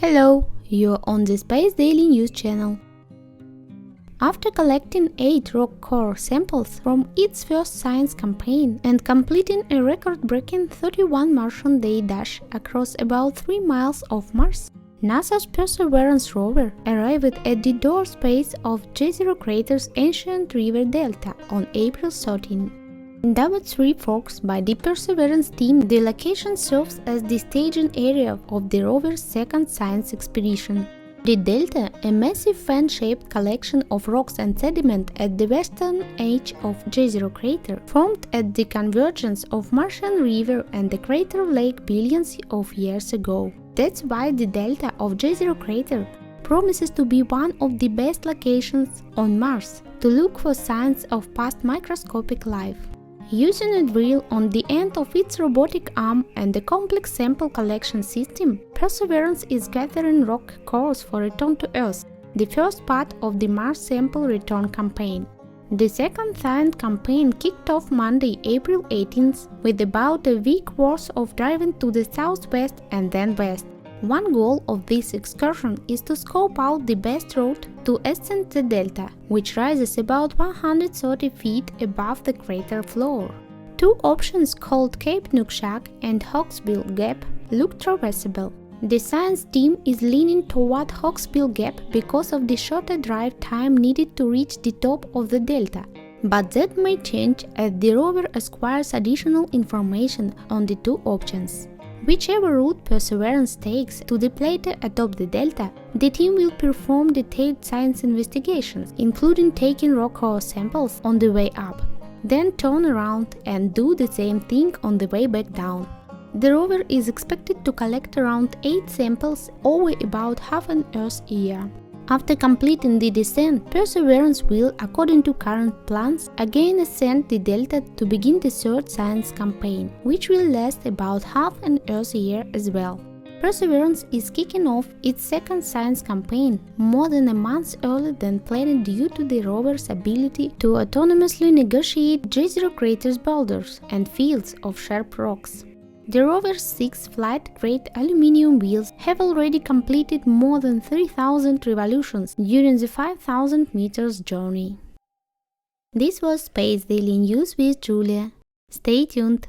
Hello, you're on the Space Daily News channel. After collecting 8 rock core samples from its first science campaign and completing a record-breaking 31 Martian day dash across about 3 miles of Mars, NASA's Perseverance Rover arrived at the doorstep of Jezero Crater's ancient river delta on April 13. Dubbed Three Forks by the Perseverance team, the location serves as the staging area of the rover's second science expedition. The delta, a massive fan-shaped collection of rocks and sediment at the western edge of Jezero Crater, formed at the convergence of Martian River and the crater lake billions of years ago. That's why the delta of Jezero Crater promises to be one of the best locations on Mars to look for signs of past microscopic life. Using a drill on the end of its robotic arm and a complex sample collection system, Perseverance is gathering rock cores for return to Earth, the first part of the Mars sample return campaign. The second science campaign kicked off Monday, April 18th, with about a week worth of driving to the southwest and then west. One goal of this excursion is to scope out the best route to ascend the delta, which rises about 130 feet above the crater floor. Two options called Cape Nooksack and Hawksbill Gap look traversable. The science team is leaning toward Hawksbill Gap because of the shorter drive time needed to reach the top of the delta, but that may change as the rover acquires additional information on the two options. Whichever route Perseverance takes to the plateau atop the delta, the team will perform detailed science investigations, including taking rock core samples on the way up, then turn around and do the same thing on the way back down. The rover is expected to collect around 8 samples over about half an Earth year. After completing the descent, Perseverance will, according to current plans, again ascend the delta to begin the third science campaign, which will last about half an Earth year as well. Perseverance is kicking off its second science campaign more than a month earlier than planned due to the rover's ability to autonomously negotiate Jezero Crater's boulders and fields of sharp rocks. The rover's 6 flight-grade aluminum wheels have already completed more than 3,000 revolutions during the 5,000 meters journey. This was Space Daily News with Julia. Stay tuned!